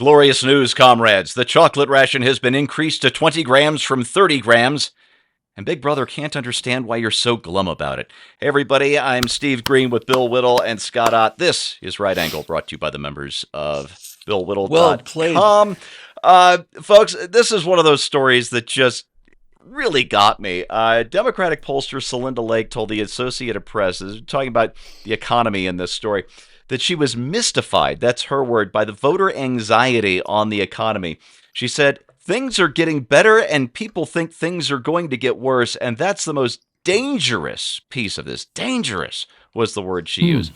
Glorious news, comrades. The chocolate ration has been increased to 20 grams from 30 grams. And Big Brother can't understand why you're so glum about it. Hey, everybody, I'm Steve Green with Bill Whittle and Scott Ott. This is Right Angle, brought to you by the members of Well played. BillWhittle.com. Folks, this is one of those stories that just really got me. Democratic pollster Celinda Lake told the Associated Press, talking about the economy in this story, that she was mystified, that's her word, by the voter anxiety on the economy. She said, things are getting better and people think things are going to get worse, and that's the most dangerous piece of this. Dangerous was the word she used.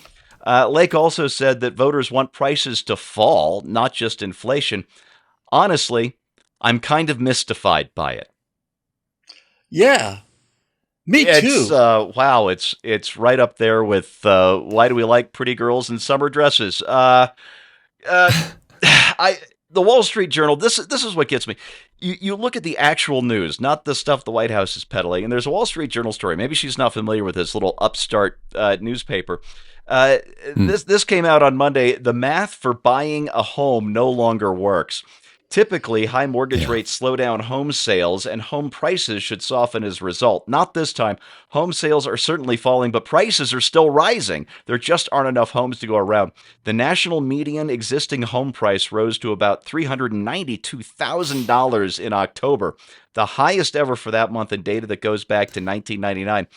Lake also said that voters want prices to fall, not just inflation. Honestly, I'm kind of mystified by it. Yeah, me too. Wow, it's right up there with why do we like pretty girls in summer dresses? The Wall Street Journal. This is what gets me. You look at the actual news, not the stuff the White House is peddling. And there's a Wall Street Journal story. Maybe she's not familiar with this little upstart newspaper. This came out on Monday. The math for buying a home no longer works. Typically, high mortgage rates slow down home sales, and home prices should soften as a result. Not this time. Home sales are certainly falling, but prices are still rising. There just aren't enough homes to go around. The national median existing home price rose to about $392,000 in October, the highest ever for that month in data that goes back to 1999.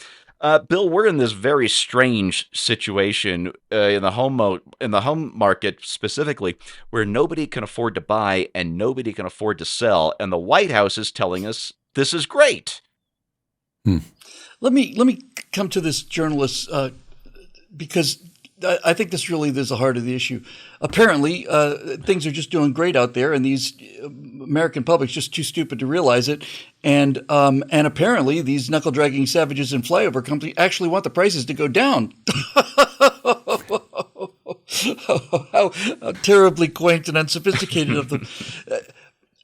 Bill, we're in this very strange situation in the home market specifically, where nobody can afford to buy and nobody can afford to sell, and the White House is telling us this is great. Let me come to this journalist because I think this really is the heart of the issue. Apparently, things are just doing great out there, and these American public's just too stupid to realize it. And apparently, these knuckle-dragging savages in flyover company actually want the prices to go down. how terribly quaint and unsophisticated of them,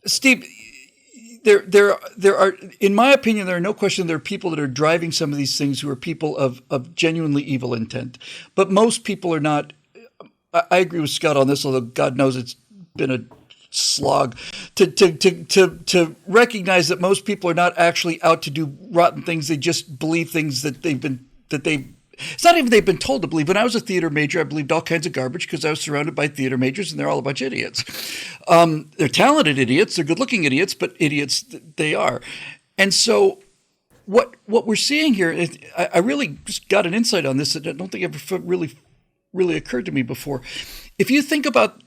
Steve. There are, in my opinion, there are no question there are people that are driving some of these things who are people of genuinely evil intent. But most people are not. I agree with Scott on this, although God knows it's been a slog to recognize that most people are not actually out to do rotten things. They just believe things that it's not even they've been told to believe. When I was a theater major, I believed all kinds of garbage because I was surrounded by theater majors, and they're all a bunch of idiots. They're talented idiots, they're good-looking idiots, but idiots they are. And so what we're seeing here, I really just got an insight on this that I don't think ever really occurred to me before. If you think about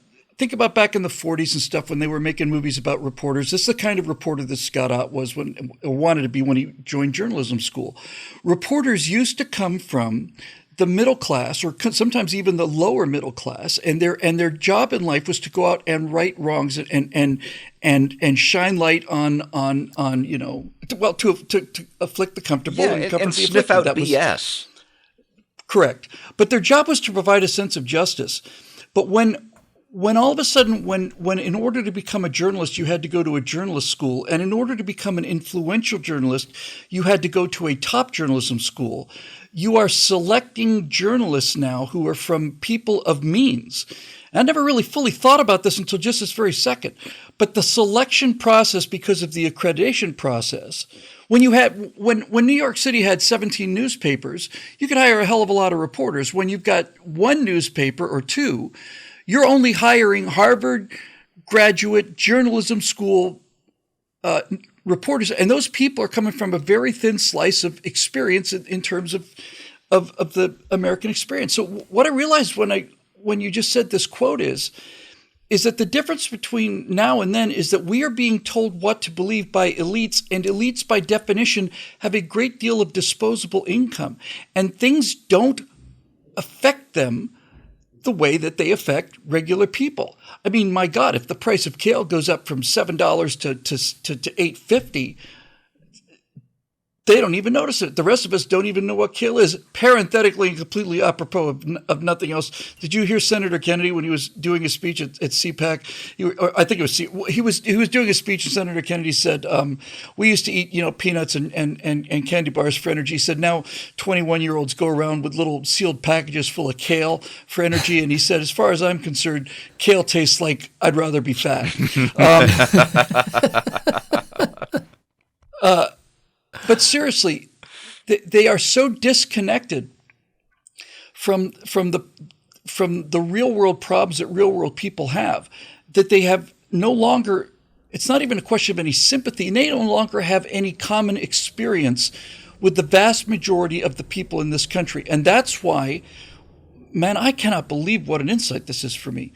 back in the 40s and stuff when they were making movies about reporters, this is the kind of reporter that Scott Ott wanted to be when he joined journalism school. Reporters used to come from the middle class, or sometimes even the lower middle class, and their job in life was to go out and right wrongs and shine light on to afflict the comfortable and comfort and the sniff afflicted. out BS. Correct, but their job was to provide a sense of justice. But when all of a sudden, when in order to become a journalist, you had to go to a journalist school, and in order to become an influential journalist, you had to go to a top journalism school, you are selecting journalists now who are from people of means. I never really fully thought about this until just this very second. But the selection process, because of the accreditation process, when New York City had 17 newspapers, you could hire a hell of a lot of reporters. When you've got one newspaper or two, you're only hiring Harvard graduate journalism school reporters, and those people are coming from a very thin slice of experience in terms of the American experience. So what I realized when you just said this quote is that the difference between now and then is that we are being told what to believe by elites, and elites by definition have a great deal of disposable income, and things don't affect them the way that they affect regular people. I mean, my God, if the price of kale goes up from $7 to $8.50, They don't even notice it. The rest of us don't even know what kale is. Parenthetically and completely apropos of nothing else. Did you hear Senator Kennedy when he was doing a speech at CPAC? I think it was he was doing a speech, and Senator Kennedy said, "We used to eat peanuts and candy bars for energy." He said, "Now 21-year-olds go around with little sealed packages full of kale for energy." And he said, "As far as I'm concerned, kale tastes like I'd rather be fat." But seriously, they are so disconnected from the real world problems that real world people have that they have no longer. It's not even a question of any sympathy, and they no longer have any common experience with the vast majority of the people in this country. And that's why, man, I cannot believe what an insight this is for me.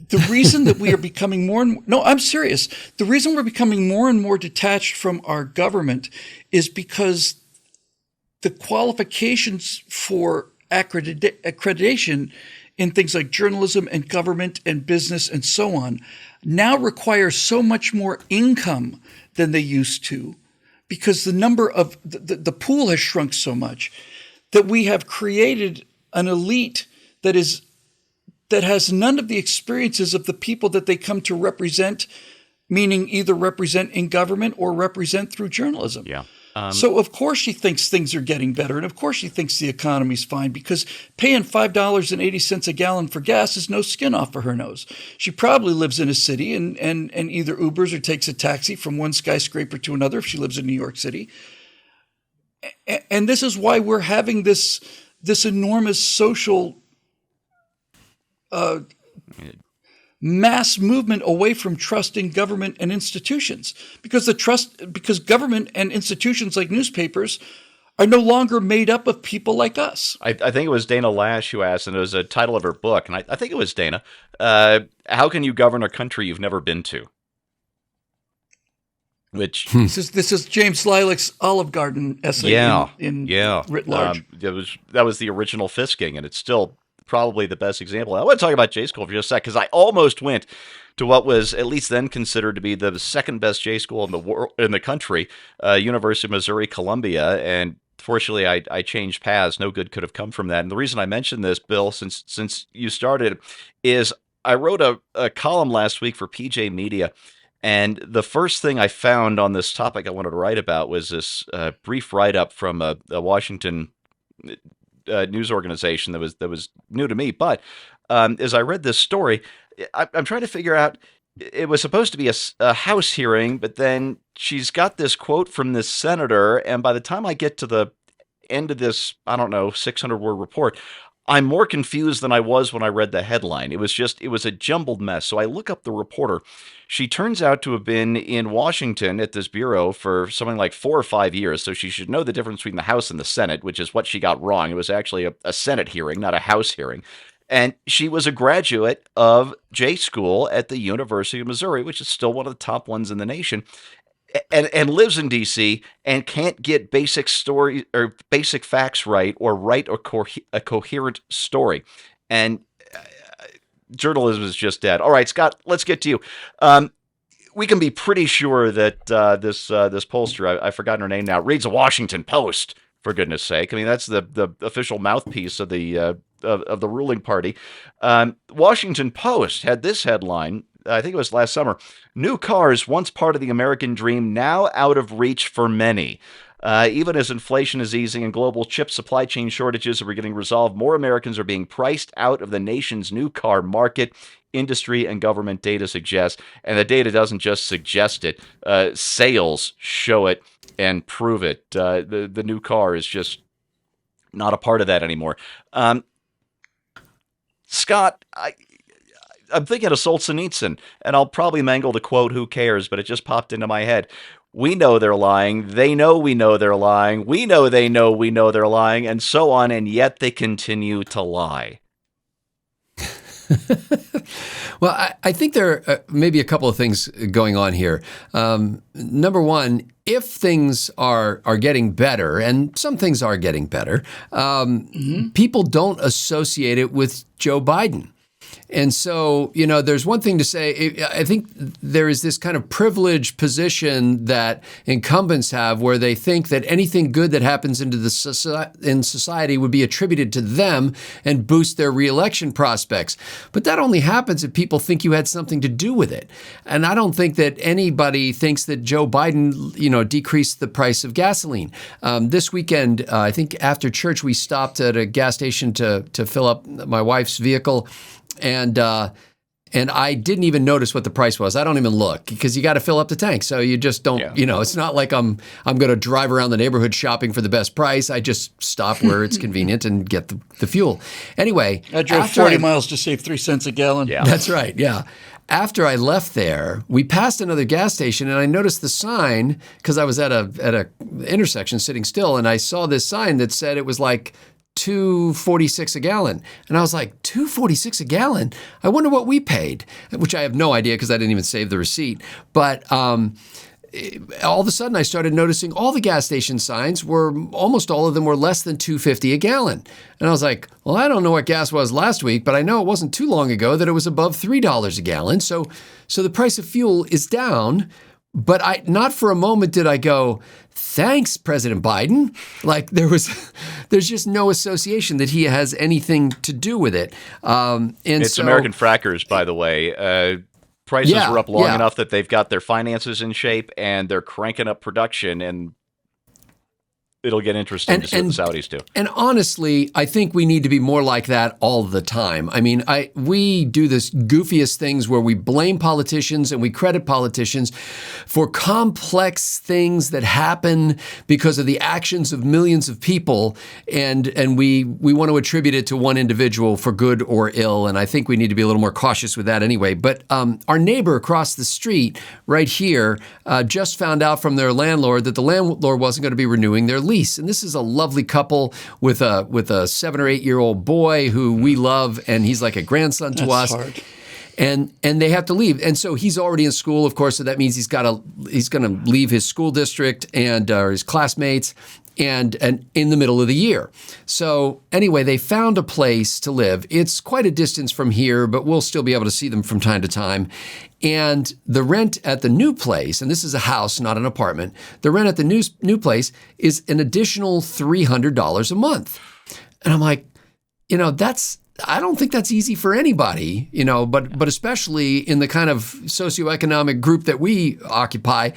The reason that we are becoming I'm serious. The reason we're becoming more and more detached from our government is because the qualifications for accreditation in things like journalism and government and business and so on now require so much more income than they used to, because the number of the pool has shrunk so much that we have created an elite that has none of the experiences of the people that they come to represent, meaning either represent in government or represent through journalism. Yeah. So of course she thinks things are getting better, and of course she thinks the economy's fine, because paying $5.80 a gallon for gas is no skin off of her nose. She probably lives in a city and either Ubers or takes a taxi from one skyscraper to another if she lives in New York City. And this is why we're having this enormous social mass movement away from trust in government and institutions, because government and institutions like newspapers are no longer made up of people like us. I think it was Dana Lash who asked, and it was a title of her book, and I think it was Dana, how can you govern a country you've never been to? Which this is James Lilacs' Olive Garden essay in writ large. That was the original Fisking, and it's still probably the best example. I want to talk about J School for just a sec, because I almost went to what was at least then considered to be the second best J School in the world, in the country, University of Missouri Columbia, and fortunately I changed paths. No good could have come from that. And the reason I mentioned this, Bill, since you started, is I wrote a column last week for PJ Media, and the first thing I found on this topic I wanted to write about was this brief write-up from a Washington news organization that was new to me. But as I read this story, I'm trying to figure out, it was supposed to be a House hearing, but then she's got this quote from this senator, and by the time I get to the end of this, 600-word report, I'm more confused than I was when I read the headline. It was a jumbled mess. So I look up the reporter. She turns out to have been in Washington at this bureau for something like 4 or 5 years. So she should know the difference between the House and the Senate, which is what she got wrong. It was actually a Senate hearing, not a House hearing. And she was a graduate of J School at the University of Missouri, which is still one of the top ones in the nation. And lives in D.C. and can't get basic story or basic facts right, or write a coherent story. And journalism is just dead. All right, Scott, let's get to you. We can be pretty sure that this pollster, I've forgotten her name now, reads the Washington Post, for goodness sake. I mean, that's the official mouthpiece of the ruling party. Washington Post had this headline, I think it was last summer: new cars, once part of the American dream, now out of reach for many. Even as inflation is easing and global chip supply chain shortages are getting resolved, more Americans are being priced out of the nation's new car market. Industry and government data suggests, and the data doesn't just suggest it, sales show it and prove it. The new car is just not a part of that anymore. Scott, I'm thinking of Solzhenitsyn, and I'll probably mangle the quote, who cares, but it just popped into my head. We know they're lying. They know we know they're lying. We know they know we know they're lying, and so on, and yet they continue to lie. Well, I think there are maybe a couple of things going on here. Number one, if things are getting better, and some things are getting better, people don't associate it with Joe Biden. And so, there's one thing to say. I think there is this kind of privileged position that incumbents have where they think that anything good that happens in society would be attributed to them and boost their reelection prospects. But that only happens if people think you had something to do with it. And I don't think that anybody thinks that Joe Biden, decreased the price of gasoline. This weekend, I think after church, we stopped at a gas station to fill up my wife's vehicle. And I didn't even notice what the price was. I don't even look because you got to fill up the tank. So you just don't, it's not like I'm going to drive around the neighborhood shopping for the best price. I just stop where it's convenient and get the fuel. Anyway. I drove 40 miles to save 3 cents a gallon. Yeah. That's right. Yeah. After I left there, we passed another gas station and I noticed the sign because I was at a intersection sitting still and I saw this sign that said it was like $2.46 a gallon. And I was like, $2.46 a gallon? I wonder what we paid, which I have no idea because I didn't even save the receipt. But all of a sudden I started noticing all the gas station signs almost all of them were less than $2.50 a gallon. And I was like, well, I don't know what gas was last week, but I know it wasn't too long ago that it was above $3 a gallon. So the price of fuel is down. But not for a moment did I go, thanks, President Biden. Like there's just no association that he has anything to do with it. It's American frackers, by the way. Prices were up long enough that they've got their finances in shape and they're cranking up production, and it'll get interesting to see what the Saudis do. And honestly, I think we need to be more like that all the time. I mean, we do this goofiest things where we blame politicians and we credit politicians for complex things that happen because of the actions of millions of people, and we want to attribute it to one individual for good or ill. And I think we need to be a little more cautious with that anyway. But our neighbor across the street right here just found out from their landlord that the landlord wasn't going to be renewing their lease. And this is a lovely couple with a 7 or 8 year old boy who we love, and he's like a grandson to us. Hard. And they have to leave, and so he's already in school, of course. So that means he's going to leave his school district and his classmates, and in the middle of the year. So anyway, they found a place to live. It's quite a distance from here, but we'll still be able to see them from time to time. And the rent at the new place, and this is a house, not an apartment, the rent at the new place is an additional $300 a month. And I'm like, I don't think that's easy for anybody, but especially in the kind of socioeconomic group that we occupy,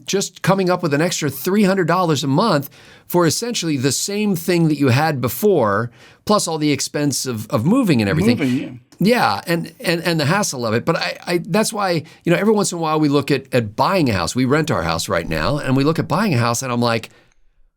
just coming up with an extra $300 a month for essentially the same thing that you had before, plus all the expense of moving and everything. Yeah, and the hassle of it. But I that's why, every once in a while we look at buying a house. We rent our house right now, and we look at buying a house, and I'm like,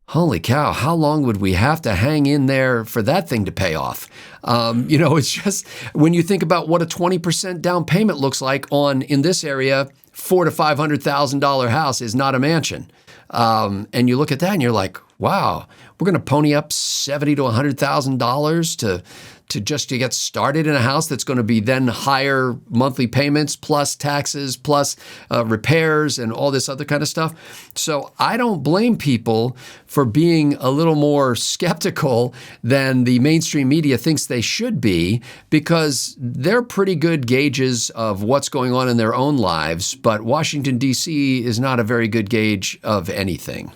holy cow, how long would we have to hang in there for that thing to pay off? It's just, when you think about what a 20% down payment looks like in this area, $400,000 to $500,000 house is not a mansion. And you look at that and you're like, wow, we're going to pony up $70,000 to $100,000 to get started in a house that's going to be then higher monthly payments plus taxes plus repairs and all this other kind of stuff. So I don't blame people for being a little more skeptical than the mainstream media thinks they should be, because they're pretty good gauges of what's going on in their own lives. But Washington, D.C. is not a very good gauge of anything.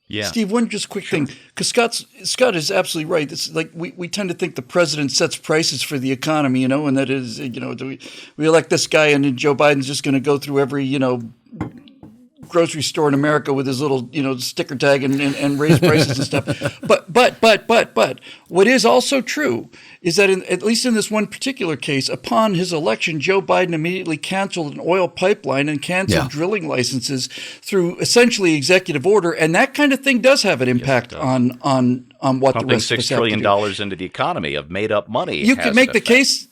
Yeah. Steve, one just quick thing, because Scott is absolutely right. It's like we tend to think the president sets prices for the economy, and that is, do we elect this guy and then Joe Biden's just going to go through every, grocery store in America with his little, sticker tag and raise prices and stuff. But what is also true is that at least in this one particular case, upon his election, Joe Biden immediately canceled an oil pipeline and canceled drilling licenses through essentially executive order. And that kind of thing does have an impact on what pumping the rest of us $6 trillion have to into the economy of made up money. do. You can make the case.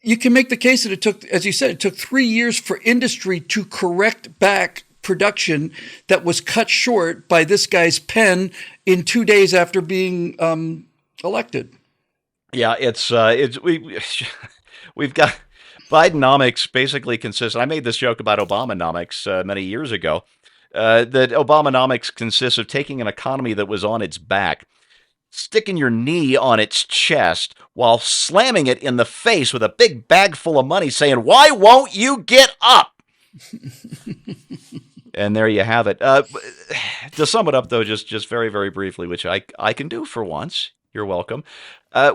You can make the case that it took, as you said, it took 3 years for industry to correct back production that was cut short by this guy's pen in 2 days after being elected. Yeah, we've got Bidenomics basically consists. I made this joke about Obamanomics many years ago. That Obamanomics consists of taking an economy that was on its back, sticking your knee on its chest while slamming it in the face with a big bag full of money saying, "Why won't you get up?" And there you have it. To sum it up, though, just very, very briefly, which I can do for once. You're welcome.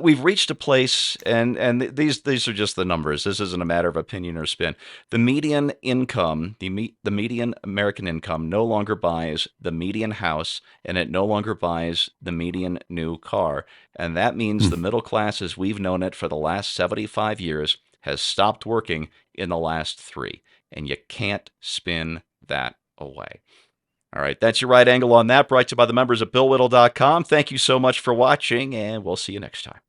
We've reached a place, and these are just the numbers. This isn't a matter of opinion or spin. The median income, the median American income, no longer buys the median house, and it no longer buys the median new car. And that means the middle class, as we've known it for the last 75 years, has stopped working in the last 3. And you can't spin that away. All right, that's your right angle on that, brought to you by the members of BillWhittle.com. Thank you so much for watching, and we'll see you next time.